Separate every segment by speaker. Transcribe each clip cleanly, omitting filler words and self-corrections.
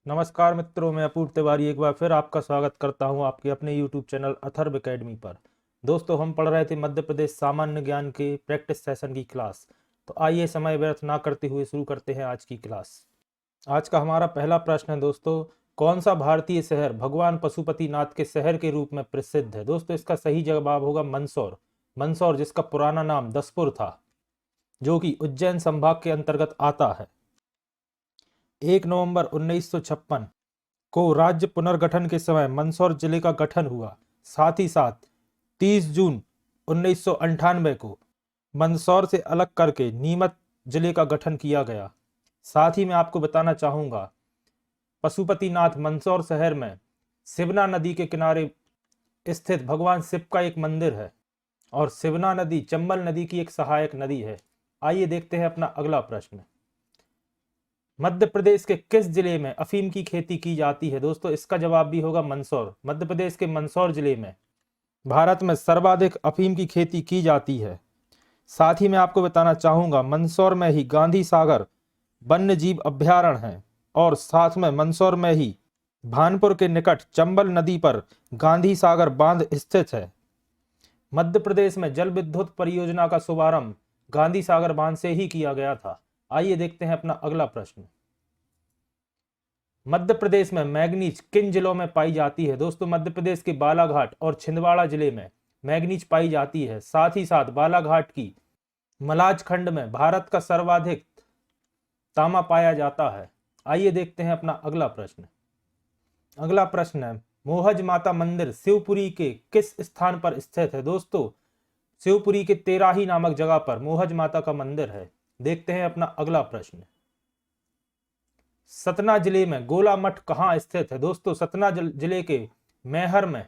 Speaker 1: नमस्कार मित्रों, मैं अपूर्व तिवारी एक बार फिर आपका स्वागत करता हूं आपके अपने YouTube चैनल अथर्व एकेडमी पर। दोस्तों, हम पढ़ रहे थे मध्य प्रदेश सामान्य ज्ञान के प्रैक्टिस सेशन की क्लास। तो आइए समय व्यर्थ ना करते हुए शुरू करते हैं आज की क्लास। आज का हमारा पहला प्रश्न है दोस्तों, कौन सा भारतीय शहर भगवान पशुपतिनाथ के शहर के रूप में प्रसिद्ध है? दोस्तों, इसका सही जवाब होगा मंदसौर। मंदसौर, जिसका पुराना नाम दसपुर था, जो कि उज्जैन संभाग के अंतर्गत आता है। 1 नवंबर 1956 को राज्य पुनर्गठन के समय मंदसौर जिले का गठन हुआ। साथ ही साथ 30 जून 1998 को मंदसौर से अलग करके नीमच जिले का गठन किया गया। साथ ही मैं आपको बताना चाहूंगा, पशुपतिनाथ मंदसौर शहर में शिवना नदी के किनारे स्थित भगवान शिव का एक मंदिर है और शिवना नदी चंबल नदी की एक सहायक नदी है। आइए देखते हैं अपना अगला प्रश्न। मध्य प्रदेश के किस जिले में अफीम की खेती की जाती है? दोस्तों, इसका जवाब भी होगा मंदसौर। मध्य प्रदेश के मंदसौर जिले में भारत में सर्वाधिक अफीम की खेती की जाती है। साथ ही मैं आपको बताना चाहूंगा, मंदसौर में ही गांधी सागर वन्य जीव अभ्यारण्य है और साथ में मंदसौर में ही भानपुर के निकट चंबल नदी पर गांधी सागर बांध स्थित है। मध्य प्रदेश में जल विद्युत परियोजना का शुभारंभ गांधी सागर बांध से ही किया गया था। आइए देखते हैं अपना अगला प्रश्न। मध्य प्रदेश में मैंगनीज किन जिलों में पाई जाती है? दोस्तों, मध्य प्रदेश के बालाघाट और छिंदवाड़ा जिले में मैंगनीज पाई जाती है। साथ ही साथ बालाघाट की मलाज खंड में भारत का सर्वाधिक तांबा पाया जाता है। आइए देखते हैं अपना अगला प्रश्न। अगला प्रश्न है, मोहज माता मंदिर शिवपुरी के किस स्थान पर स्थित है? दोस्तों, शिवपुरी के तेराही नामक जगह पर मोहज माता का मंदिर है। देखते हैं अपना अगला प्रश्न। सतना जिले में गोला मठ कहाँ स्थित है? दोस्तों, सतना जिले के मैहर में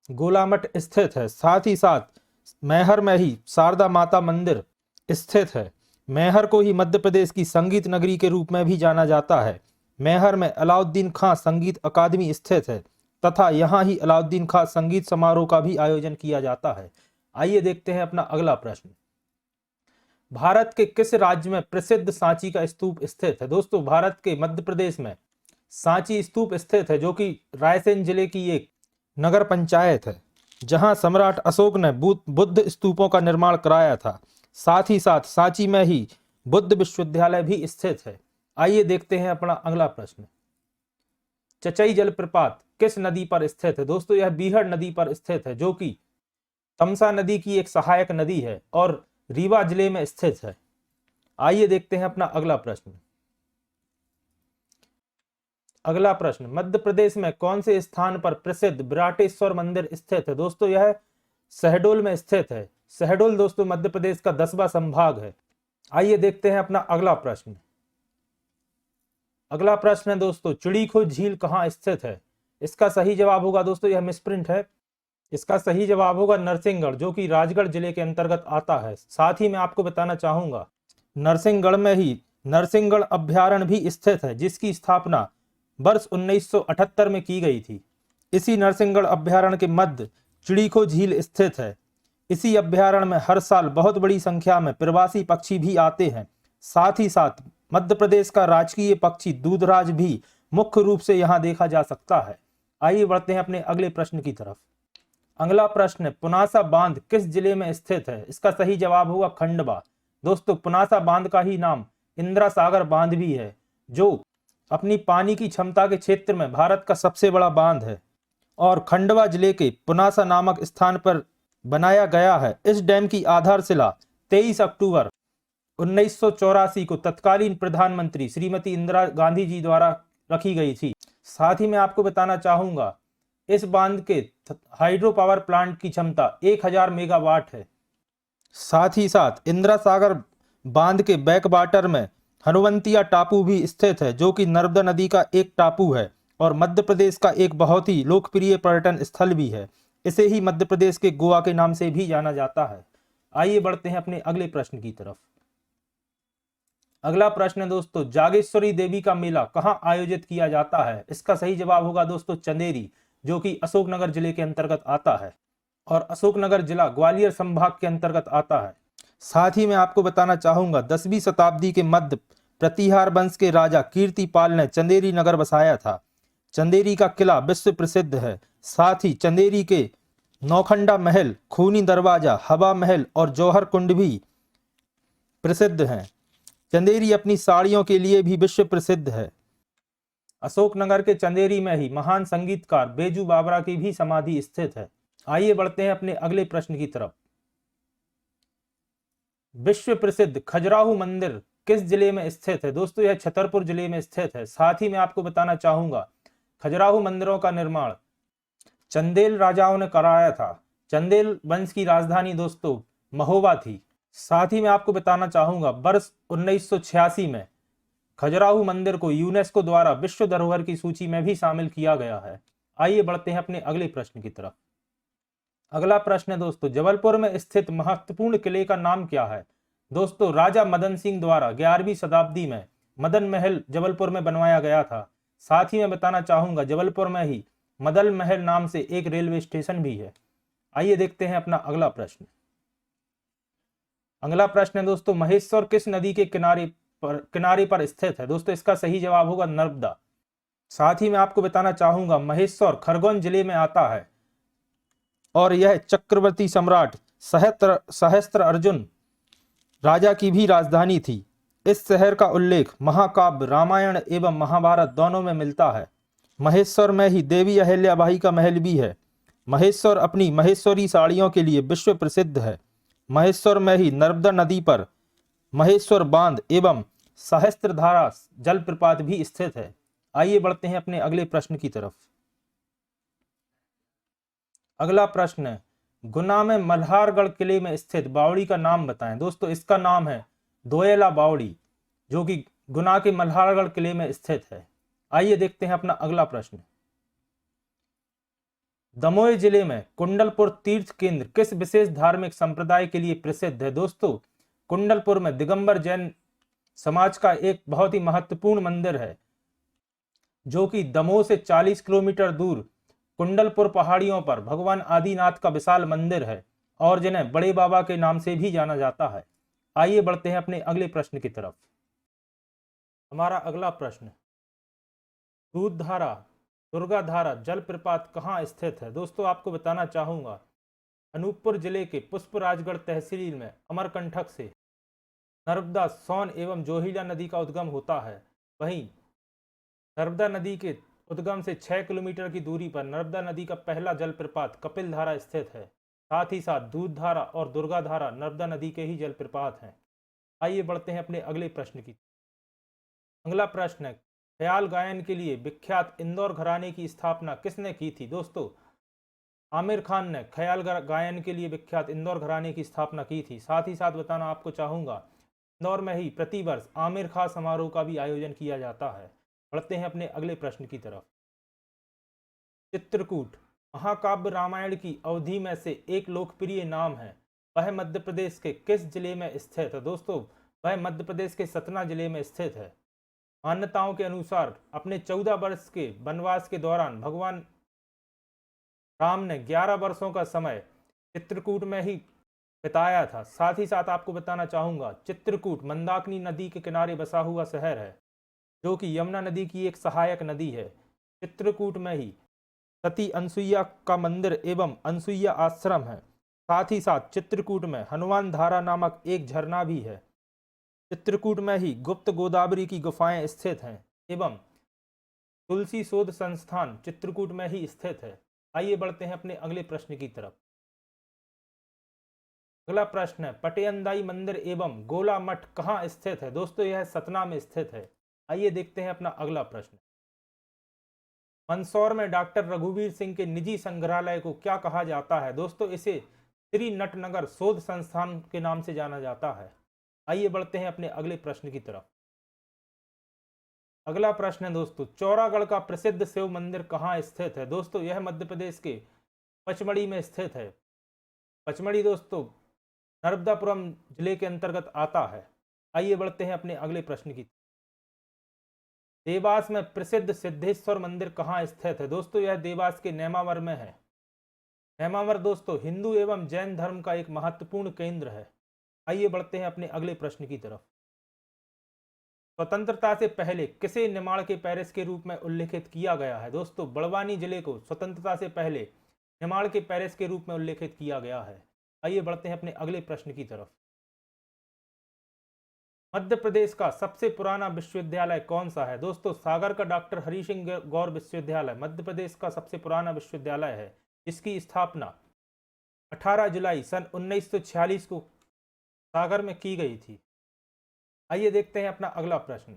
Speaker 1: गोला मठ स्थित है। साथ ही साथ मैहर में ही शारदा माता मंदिर स्थित है। मैहर को ही मध्य प्रदेश की संगीत नगरी के रूप में भी जाना जाता है। मैहर में अलाउद्दीन खां संगीत अकादमी स्थित है तथा यहाँ ही अलाउद्दीन खां संगीत समारोह का भी आयोजन किया जाता है। आइए देखते हैं अपना अगला प्रश्न। भारत के किस राज्य में प्रसिद्ध सांची का स्तूप स्थित है? दोस्तों, भारत के मध्य प्रदेश में सांची स्तूप स्थित है, जो कि रायसेन जिले की एक नगर पंचायत है, जहां सम्राट अशोक ने बुद्ध स्तूपों का निर्माण कराया था। साथ ही साथ सांची में ही बुद्ध विश्वविद्यालय भी स्थित है। आइए देखते हैं अपना अगला प्रश्न। चचई जलप्रपात किस नदी पर स्थित है? दोस्तों, यह बीहड़ नदी पर स्थित है, जो कि तमसा नदी की एक सहायक नदी है और रीवा जिले में स्थित है। आइए देखते हैं अपना अगला प्रश्न। अगला प्रश्न, मध्य प्रदेश में कौन से स्थान पर प्रसिद्ध विराटेश्वर मंदिर स्थित है? दोस्तों, यह शहडोल में स्थित है। शहडोल दोस्तों मध्य प्रदेश का 10वां संभाग है। आइए देखते हैं अपना अगला प्रश्न। अगला प्रश्न है दोस्तों, चिड़ीखो झील कहाँ स्थित है? इसका सही जवाब होगा दोस्तों, यह मिसप्रिंट है। इसका सही जवाब होगा नरसिंहगढ़, जो कि राजगढ़ जिले के अंतर्गत आता है। साथ ही मैं आपको बताना चाहूंगा, नरसिंहगढ़ में ही नरसिंहगढ़ अभ्यारण्य भी स्थित है, जिसकी स्थापना वर्ष 1978 में की गई थी। इसी नरसिंहगढ़ अभ्यारण्य के मध्य चिड़ीखो झील स्थित है। इसी अभ्यारण्य में हर साल बहुत बड़ी संख्या में प्रवासी पक्षी भी आते हैं। साथ ही साथ मध्य प्रदेश का राजकीय पक्षी दूधराज भी मुख्य रूप से यहाँ देखा जा सकता है। आइए बढ़ते हैं अपने अगले प्रश्न की तरफ। अगला प्रश्न है, पुनासा बांध किस जिले में स्थित है? इसका सही जवाब होगा खंडवा। दोस्तों, पुनासा बांध का ही नाम इंदिरा सागर बांध भी है, जो अपनी पानी की क्षमता के क्षेत्र में भारत का सबसे बड़ा बांध है और खंडवा जिले के पुनासा नामक स्थान पर बनाया गया है। इस डैम की आधारशिला 23 अक्टूबर 1984 को तत्कालीन प्रधानमंत्री श्रीमती इंदिरा गांधी जी द्वारा रखी गई थी। साथ ही मैं आपको बताना चाहूंगा, इस बांध के हाइड्रो पावर प्लांट की क्षमता 1000 मेगावाट है। साथ ही साथ इंदिरा सागर बांध के बैक वाटर में हनुवंतिया टापू भी स्थित है, जो कि नर्मदा नदी का एक टापू है और मध्य प्रदेश का एक बहुत ही लोकप्रिय पर्यटन स्थल भी है। इसे ही मध्य प्रदेश के गोवा के नाम से भी जाना जाता है। आइए बढ़ते हैं अपने अगले प्रश्न की तरफ। अगला प्रश्न है दोस्तों, जागेश्वरी देवी का मेला कहाँ आयोजित किया जाता है? इसका सही जवाब होगा दोस्तों चंदेरी, जो कि अशोकनगर जिले के अंतर्गत आता है और अशोकनगर जिला ग्वालियर संभाग के अंतर्गत आता है। साथ ही मैं आपको बताना चाहूंगा, 10वीं शताब्दी के मध्य प्रतिहार वंश के राजा कीर्तिपाल ने चंदेरी नगर बसाया था। चंदेरी का किला विश्व प्रसिद्ध है। साथ ही चंदेरी के नौखंडा महल, खूनी दरवाजा, हवा महल और जौहर कुंड भी प्रसिद्ध हैं। चंदेरी अपनी साड़ियों के लिए भी विश्व प्रसिद्ध है। अशोकनगर के चंदेरी में ही महान संगीतकार बेजू बावरा की भी समाधि स्थित है। आइए बढ़ते हैं अपने अगले प्रश्न की तरफ। विश्व प्रसिद्ध खजुराहो मंदिर किस जिले में स्थित है? दोस्तों यह छतरपुर जिले में स्थित है। साथ ही मैं आपको बताना चाहूंगा खजुराहो मंदिरों का निर्माण चंदेल राजाओं ने कराया था। चंदेल वंश की राजधानी दोस्तों महोबा थी। साथ ही मैं आपको बताना चाहूंगा वर्ष 1986 में खजुराहो मंदिर को यूनेस्को द्वारा विश्व धरोहर की सूची में भी शामिल किया गया है। आइए बढ़ते हैं अपने अगले प्रश्न की तरफ। अगला प्रश्न है दोस्तों, जबलपुर में स्थित महत्वपूर्ण किले का नाम क्या है? दोस्तों राजा मदन सिंह द्वारा 11वीं शताब्दी में मदन महल जबलपुर में बनवाया गया था। साथ ही मैं बताना चाहूंगा जबलपुर में ही मदन महल नाम से एक रेलवे स्टेशन भी है। आइए देखते हैं अपना अगला प्रश्न। अगला प्रश्न है दोस्तों, महेश्वर किस नदी के किनारे पर स्थित है? दोस्तों इसका सही जवाब होगा नर्मदा। साथ ही मैं आपको बताना चाहूंगा महेश्वर खरगोन जिले में आता है और यह चक्रवर्ती सम्राट सहस्त्र अर्जुन राजा की भी राजधानी थी। इस शहर का उल्लेख महाकाव्य रामायण एवं महाभारत दोनों में मिलता है। महेश्वर में ही देवी अहिल्याबाई का महल भी है। महेश्वर अपनी महेश्वरी साड़ियों के लिए विश्व प्रसिद्ध है। महेश्वर में ही नर्मदा नदी पर महेश्वर बांध एवं सहस्त्रधारा जलप्रपात भी स्थित है। आइए बढ़ते हैं अपने अगले प्रश्न की तरफ। अगला प्रश्न है, गुना में मल्हारगढ़ किले में स्थित बावड़ी का नाम बताएं। दोस्तों इसका नाम है दोयला बावड़ी, जो कि गुना के मल्हारगढ़ किले में स्थित है। आइए देखते हैं अपना अगला प्रश्न। दमोह जिले में कुंडलपुर तीर्थ केंद्र किस विशेष धार्मिक संप्रदाय के लिए प्रसिद्ध है? दोस्तों कुंडलपुर में दिगंबर जैन समाज का एक बहुत ही महत्वपूर्ण मंदिर है, जो कि दमोह से 40 किलोमीटर दूर कुंडलपुर पहाड़ियों पर भगवान आदिनाथ का विशाल मंदिर है और जिन्हें बड़े बाबा के नाम से भी जाना जाता है। आइए बढ़ते हैं अपने अगले प्रश्न की तरफ। हमारा अगला प्रश्न, दूधधारा दुर्गाधारा जलप्रपात कहाँ स्थित है? दोस्तों आपको बताना चाहूंगा अनूपपुर जिले के पुष्पराजगढ़ तहसील में अमरकंटक से नर्मदा, सोन एवं जोहिला नदी का उद्गम होता है। वहीं नर्मदा नदी के उद्गम से 6 किलोमीटर की दूरी पर नर्मदा नदी का पहला जलप्रपात कपिल धारा स्थित है। साथ ही साथ दूधधारा और दुर्गाधारा नर्मदा नदी के ही जलप्रपात हैं। आइए बढ़ते हैं अपने अगले प्रश्न की। अगला प्रश्न है, ख्याल गायन के लिए विख्यात इंदौर घराने की स्थापना किसने की थी? दोस्तों आमिर खान ने ख्याल गायन के लिए विख्यात इंदौर घराने की स्थापना की थी। साथ ही साथ बताना आपको चाहूंगा इंदौर में ही प्रतिवर्ष आमिर खान समारोह का भी आयोजन किया जाता है। बढ़ते हैं अपने अगले प्रश्न की तरफ। चित्रकूट महाकाव्य रामायण की अवधि में से एक लोकप्रिय नाम है, वह मध्य प्रदेश के किस जिले में स्थित है? दोस्तों वह मध्य प्रदेश के सतना जिले में स्थित है। मान्यताओं के अनुसार अपने 14 वर्ष के वनवास के दौरान भगवान राम ने 11 वर्षों का समय चित्रकूट में ही बिताया था। साथ ही साथ आपको बताना चाहूंगा चित्रकूट मंदाकिनी नदी के किनारे बसा हुआ शहर है, जो कि यमुना नदी की एक सहायक नदी है। चित्रकूट में ही सती अनसुईया का मंदिर एवं अनसुईया आश्रम है। साथ ही साथ चित्रकूट में हनुमान धारा नामक एक झरना भी है। चित्रकूट में ही गुप्त गोदावरी की गुफाएं स्थित हैं एवं तुलसी शोध संस्थान चित्रकूट में ही स्थित है। आइए बढ़ते हैं अपने अगले प्रश्न की तरफ। अगला प्रश्न है, पटियंदाई मंदिर एवं गोला मठ कहाँ स्थित है? दोस्तों यह सतना में स्थित है। आइए देखते हैं अपना अगला प्रश्न। मंदसौर में डॉक्टर रघुवीर सिंह के निजी संग्रहालय को क्या कहा जाता है? दोस्तों इसे श्री नटनगर शोध संस्थान के नाम से जाना जाता है। आइए बढ़ते हैं अपने अगले प्रश्न की तरफ। अगला प्रश्न है दोस्तों, चौरागढ़ का प्रसिद्ध शिव मंदिर कहाँ स्थित है? दोस्तों यह मध्य प्रदेश के पचमढ़ी में स्थित है। पचमढ़ी दोस्तों नर्मदापुरम जिले के अंतर्गत आता है। आइए बढ़ते हैं अपने अगले प्रश्न की। देवास में प्रसिद्ध सिद्धेश्वर मंदिर कहाँ स्थित है? दोस्तों यह देवास के नेमावर में है। नेमावर दोस्तों हिंदू एवं जैन धर्म का एक महत्वपूर्ण केंद्र है। आइए बढ़ते हैं अपने अगले प्रश्न की तरफ। स्वतंत्रता से पहले किसे निमाड़ के पेरिस के रूप में उल्लेखित किया गया है? दोस्तों, बड़वानी जिले को स्वतंत्रता से पहले निमाड़ के पेरिस के रूप में उल्लेखित किया गया है। आइए बढ़ते हैं अपने अगले प्रश्न की तरफ। मध्य प्रदेश का सबसे पुराना विश्वविद्यालय कौन सा है? दोस्तों, सागर का डॉक्टर हरि सिंह गौर विश्वविद्यालय मध्य प्रदेश का सबसे पुराना विश्वविद्यालय है, जिसकी स्थापना 18 जुलाई सन 1946 को सागर में की गई थी। आइए देखते हैं अपना अगला प्रश्न।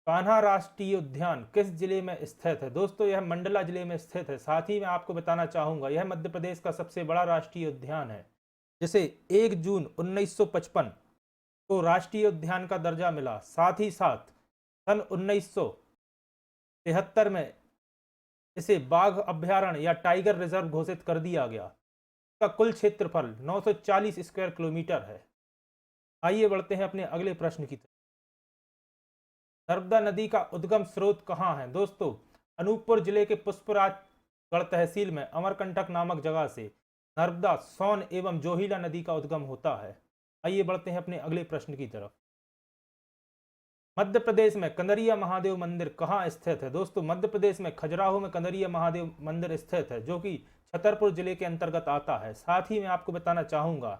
Speaker 1: कान्हा राष्ट्रीय उद्यान किस जिले में स्थित है? दोस्तों, यह मंडला जिले में स्थित है। साथ ही मैं आपको बताना चाहूंगा, यह मध्य प्रदेश का सबसे बड़ा राष्ट्रीय उद्यान है, जिसे 1 जून 1955 को राष्ट्रीय उद्यान का दर्जा मिला। साथ ही साथ सन 1973 में इसे बाघ अभ्यारण्य या टाइगर रिजर्व घोषित कर दिया गया। इसका कुल क्षेत्रफल 940 स्क्वायर किलोमीटर है। आइए बढ़ते हैं अपने अगले प्रश्न की तरफ। नर्मदा नदी का उद्गम स्रोत कहाँ है? दोस्तों, अनूपपुर जिले के पुष्पराजगढ़ तहसील में अमरकंटक नामक जगह से नर्मदा, सोन एवं जोहिला नदी का उद्गम होता है। आइए बढ़ते हैं अपने अगले प्रश्न की तरफ। मध्य प्रदेश में कंदरिया महादेव मंदिर कहाँ स्थित है? दोस्तों, मध्य प्रदेश में खजुराहो में कंदरिया महादेव मंदिर स्थित है, जो कि छतरपुर जिले के अंतर्गत आता है। साथ ही मैं आपको बताना चाहूंगा,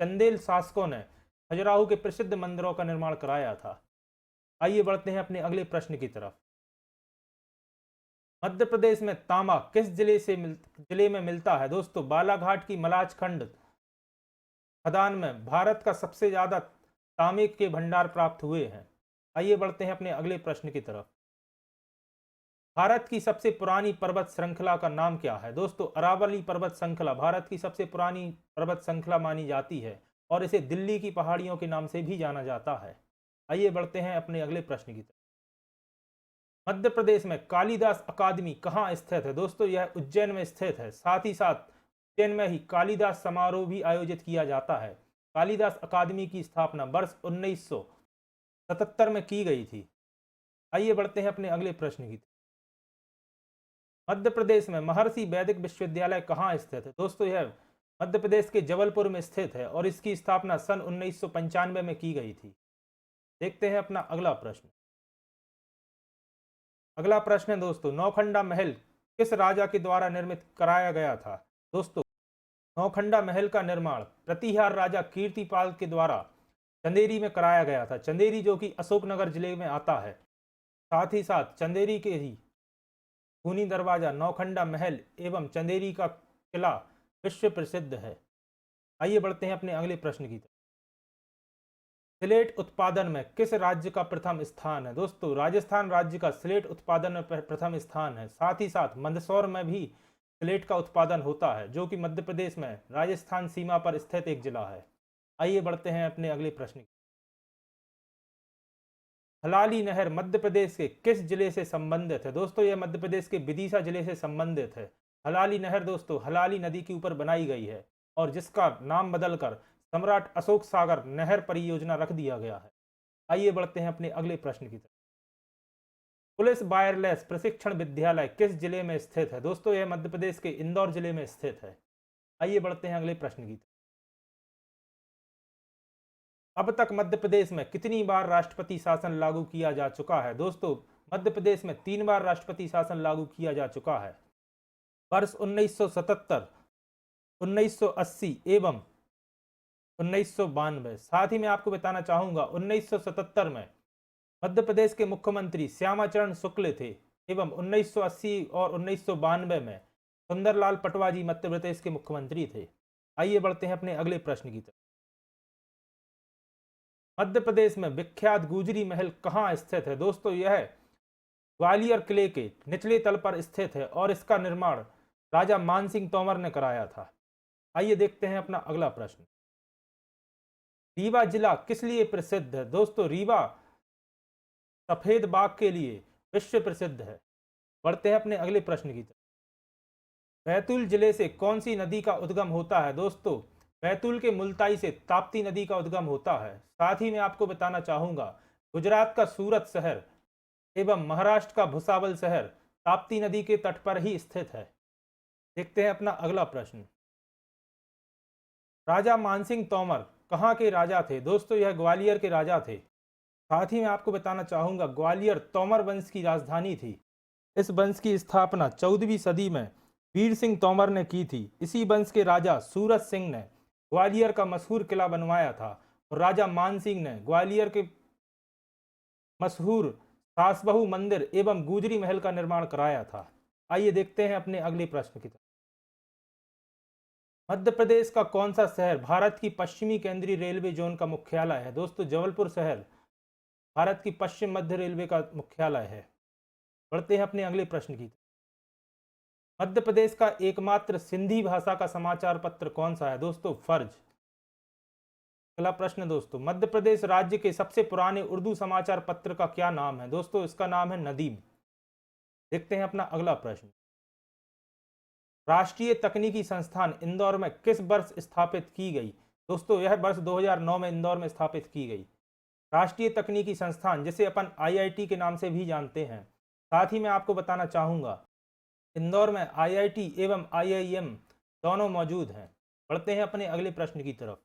Speaker 1: चंदेल शासकों ने खजुराहो के प्रसिद्ध मंदिरों का निर्माण कराया था। आइए बढ़ते हैं अपने अगले प्रश्न की तरफ। मध्य प्रदेश में तांबा किस जिले में मिलता है? दोस्तों, बालाघाट की मलाज खंड खदान में भारत का सबसे ज्यादा तांबे के भंडार प्राप्त हुए हैं। आइए बढ़ते हैं अपने अगले प्रश्न की तरफ। भारत की सबसे पुरानी पर्वत श्रृंखला का नाम क्या है? दोस्तों, अरावली पर्वत श्रृंखला भारत की सबसे पुरानी पर्वत श्रृंखला मानी जाती है और इसे दिल्ली की पहाड़ियों के नाम से भी जाना जाता है। आइए बढ़ते हैं अपने अगले प्रश्न की तरफ। मध्य प्रदेश में कालिदास अकादमी कहाँ स्थित है? दोस्तों, यह उज्जैन में स्थित है। साथ ही साथ उज्जैन में ही कालिदास समारोह भी आयोजित किया जाता है। कालिदास अकादमी की स्थापना वर्ष 1977 में की गई थी। आइए बढ़ते हैं अपने अगले प्रश्न की तरफ। मध्य प्रदेश में महर्षि वैदिक विश्वविद्यालय कहाँ स्थित है? दोस्तों, यह मध्य प्रदेश के जबलपुर में स्थित है और इसकी स्थापना सन 1995 में की गई थी। देखते हैं अपना अगला प्रश्न। अगला प्रश्न है दोस्तों, नौखंडा महल किस राजा के द्वारा निर्मित कराया गया था? दोस्तों, नौखंडा महल का निर्माण प्रतिहार राजा कीर्तिपाल के द्वारा चंदेरी में कराया गया था। चंदेरी जो कि अशोकनगर जिले में आता है। साथ ही साथ चंदेरी के ही खूनी दरवाजा, नौखंडा महल एवं चंदेरी का किला विश्व प्रसिद्ध है। आइए बढ़ते हैं अपने अगले प्रश्न की तरफ। स्लेट उत्पादन में किस राज्य का प्रथम स्थान है? दोस्तों, राजस्थान राज्य का स्लेट उत्पादन में प्रथम स्थान है। साथ ही साथ मंदसौर में भी स्लेट का उत्पादन होता है, जो कि मध्य प्रदेश में राजस्थान सीमा पर स्थित एक जिला है। आइए बढ़ते हैं अपने अगले प्रश्न की। हलाली नहर मध्य प्रदेश के किस जिले से संबंधित है? दोस्तों, यह मध्य प्रदेश के विदिशा जिले से संबंधित है। हलाली नहर दोस्तों हलाली नदी के ऊपर बनाई गई है और जिसका नाम बदलकर सम्राट अशोक सागर नहर परियोजना रख दिया गया है। आइए बढ़ते हैं अपने अगले प्रश्न की तरफ। पुलिस वायरलेस प्रशिक्षण विद्यालय किस जिले में स्थित है? दोस्तों, यह मध्य प्रदेश के इंदौर जिले में स्थित है। आइए बढ़ते हैं अगले प्रश्न की तरफ। अब तक मध्य प्रदेश में कितनी बार राष्ट्रपति शासन लागू किया जा चुका है? दोस्तों, मध्य प्रदेश में 3 बार राष्ट्रपति शासन लागू किया जा चुका है। वर्ष 1977, 1980 एवं 1992। साथ ही मैं आपको बताना चाहूंगा, 1977 में मध्य प्रदेश के मुख्यमंत्री श्यामाचरण शुक्ल थे एवं 1980 और 1992 में सुंदरलाल पटवाजी मध्य प्रदेश के मुख्यमंत्री थे। आइए बढ़ते हैं अपने अगले प्रश्न की तरफ। मध्य प्रदेश में विख्यात गुजरी महल कहाँ स्थित है? दोस्तों, यह ग्वालियर किले के निचले तल पर स्थित है और इसका निर्माण राजा मानसिंह तोमर ने कराया था। आइए देखते हैं अपना अगला प्रश्न। रीवा जिला किस लिए प्रसिद्ध है? दोस्तों, रीवा सफेद बाघ के लिए विश्व प्रसिद्ध है। बढ़ते हैं अपने अगले प्रश्न की तरफ। बैतूल जिले से कौन सी नदी का उद्गम होता है? दोस्तों, बैतूल के मुल्ताई से ताप्ती नदी का उद्गम होता है। साथ ही मैं आपको बताना चाहूंगा, गुजरात का सूरत शहर एवं महाराष्ट्र का भुसावल शहर ताप्ती नदी के तट पर ही स्थित है। देखते हैं अपना अगला प्रश्न। राजा मानसिंह तोमर कहाँ के राजा थे? दोस्तों, यह ग्वालियर के राजा थे। साथ ही मैं आपको बताना चाहूँगा ग्वालियर तोमर वंश की राजधानी थी। इस वंश की स्थापना 14वीं सदी में वीर सिंह तोमर ने की थी। इसी वंश के राजा सूरज सिंह ने ग्वालियर का मशहूर किला बनवाया था और राजा मान सिंह ने ग्वालियर के मशहूर सासबहू मंदिर एवं गुजरी महल का निर्माण कराया था। आइए देखते हैं अपने अगले प्रश्न की तरफ। मध्य प्रदेश का कौन सा शहर भारत की पश्चिमी केंद्रीय रेलवे जोन का मुख्यालय है? दोस्तों जबलपुर शहर भारत की पश्चिम मध्य रेलवे का मुख्यालय है। बढ़ते हैं अपने अगले प्रश्न की। मध्य प्रदेश का एकमात्र सिंधी भाषा का समाचार पत्र कौन सा है? दोस्तों फर्ज। अगला प्रश्न दोस्तों, मध्य प्रदेश राज्य के सबसे पुराने उर्दू समाचार पत्र का क्या नाम है? दोस्तों इसका नाम है नदीम। देखते हैं अपना अगला प्रश्न। राष्ट्रीय तकनीकी संस्थान इंदौर में किस वर्ष स्थापित की गई? दोस्तों यह वर्ष 2009 में इंदौर में स्थापित की गई। राष्ट्रीय तकनीकी संस्थान जिसे अपन आईआईटी के नाम से भी जानते हैं। साथ ही मैं आपको बताना चाहूँगा इंदौर में आईआईटी एवं आईआईएम दोनों मौजूद हैं। बढ़ते हैं अपने अगले प्रश्न की तरफ।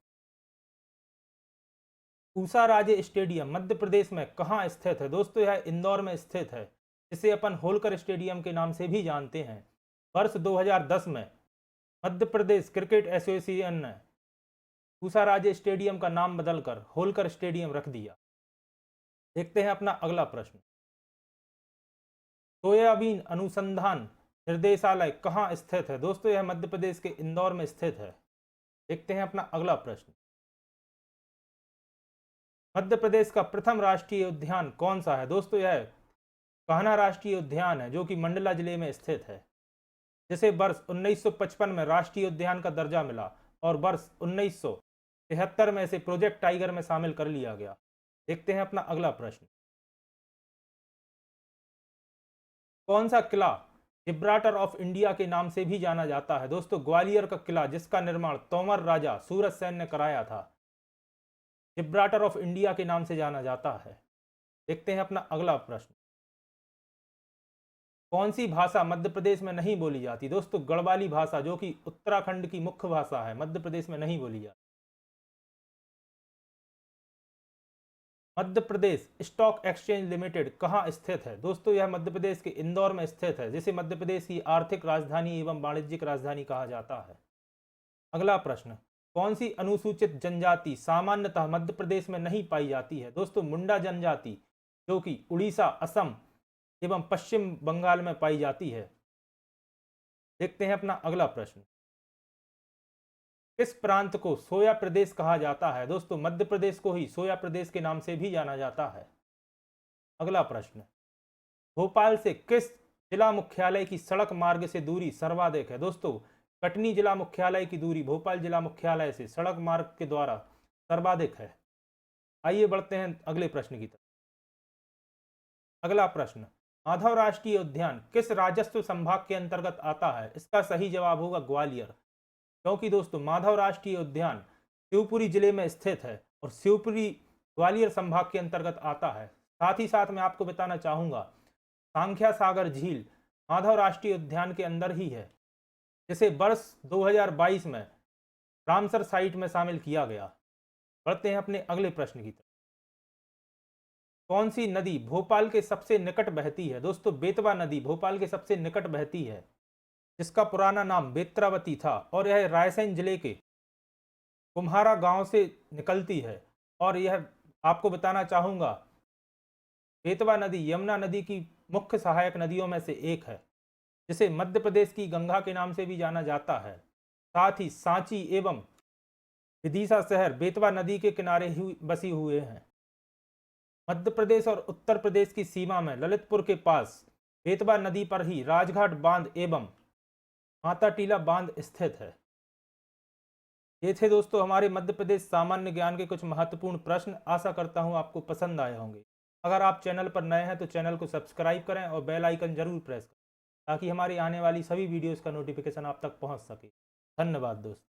Speaker 1: पूसा राजे स्टेडियम मध्य प्रदेश में कहाँ स्थित है? दोस्तों यह इंदौर में स्थित है, जिसे अपन होलकर स्टेडियम के नाम से भी जानते हैं। वर्ष 2010 में मध्य प्रदेश क्रिकेट एसोसिएशन ने पूसा राजे स्टेडियम का नाम बदलकर होलकर स्टेडियम रख दिया। देखते हैं अपना अगला प्रश्न। सोयाबीन अनुसंधान निर्देशालय कहाँ स्थित है? दोस्तों यह मध्य प्रदेश के इंदौर में स्थित है। देखते हैं अपना अगला प्रश्न। मध्य प्रदेश का प्रथम राष्ट्रीय उद्यान कौन सा है? दोस्तों यह कान्हा राष्ट्रीय उद्यान है, जो कि मंडला जिले में स्थित है, जिसे वर्ष 1955 में राष्ट्रीय उद्यान का दर्जा मिला और वर्ष 1973 में इसे प्रोजेक्ट टाइगर में शामिल कर लिया गया। देखते हैं अपना अगला प्रश्न। कौन सा किला जिब्राल्टर ऑफ इंडिया के नाम से भी जाना जाता है? दोस्तों ग्वालियर का किला, जिसका निर्माण तोमर राजा सूरज सेन ने कराया था, जिब्राल्टर ऑफ इंडिया के नाम से जाना जाता है। देखते हैं अपना अगला प्रश्न। कौन सी भाषा मध्य प्रदेश में नहीं बोली जाती? दोस्तों गढ़वाली भाषा, जो कि उत्तराखंड की मुख्य भाषा है, मध्य प्रदेश में नहीं बोली जाती। Madhya Pradesh stock exchange limited कहाँ स्थित है? दोस्तों यह मध्य प्रदेश के इंदौर में स्थित है, जिसे मध्य प्रदेश की आर्थिक राजधानी एवं वाणिज्यिक राजधानी कहा जाता है। अगला प्रश्न। कौन सी अनुसूचित जनजाति सामान्यतः मध्य प्रदेश में नहीं पाई जाती है? दोस्तों मुंडा जनजाति, जो कि उड़ीसा, असम एवं पश्चिम बंगाल में पाई जाती है। देखते हैं अपना अगला प्रश्न। किस प्रांत को सोया प्रदेश कहा जाता है? दोस्तों मध्य प्रदेश को ही सोया प्रदेश के नाम से भी जाना जाता है। अगला प्रश्न। भोपाल से किस जिला मुख्यालय की सड़क मार्ग से दूरी सर्वाधिक है? दोस्तों कटनी जिला मुख्यालय की दूरी भोपाल जिला मुख्यालय से सड़क मार्ग के द्वारा सर्वाधिक है। आइए बढ़ते हैं अगले प्रश्न की तरफ। अगला प्रश्न। माधव राष्ट्रीय उद्यान किस राजस्व संभाग के अंतर्गत आता है? इसका सही जवाब होगा ग्वालियर, क्योंकि दोस्तों माधव राष्ट्रीय उद्यान शिवपुरी जिले में स्थित है और शिवपुरी ग्वालियर संभाग के अंतर्गत आता है। साथ ही साथ मैं आपको बताना चाहूँगा सांख्या सागर झील माधव राष्ट्रीय उद्यान के अंदर ही है, जिसे वर्ष 2022 में रामसर साइट में शामिल किया गया। बढ़ते हैं अपने अगले प्रश्न की तरफ। कौन सी नदी भोपाल के सबसे निकट बहती है? दोस्तों बेतवा नदी भोपाल के सबसे निकट बहती है, जिसका पुराना नाम बेत्रावती था और यह रायसेन जिले के कुम्हारा गांव से निकलती है। और यह आपको बताना चाहूँगा बेतवा नदी यमुना नदी की मुख्य सहायक नदियों में से एक है, जिसे मध्य प्रदेश की गंगा के नाम से भी जाना जाता है। साथ ही सांची एवं विदिशा शहर बेतवा नदी के किनारे ही बसी हुए हैं। मध्य प्रदेश और उत्तर प्रदेश की सीमा में ललितपुर के पास बेतवा नदी पर ही राजघाट बांध एवं माता टीला बांध स्थित है। ये थे दोस्तों हमारे मध्य प्रदेश सामान्य ज्ञान के कुछ महत्वपूर्ण प्रश्न। आशा करता हूँ आपको पसंद आए होंगे। अगर आप चैनल पर नए हैं तो चैनल को सब्सक्राइब करें और बेल आइकन जरूर प्रेस करें, ताकि हमारी आने वाली सभी वीडियोस का नोटिफिकेशन आप तक पहुँच सके। धन्यवाद दोस्तों।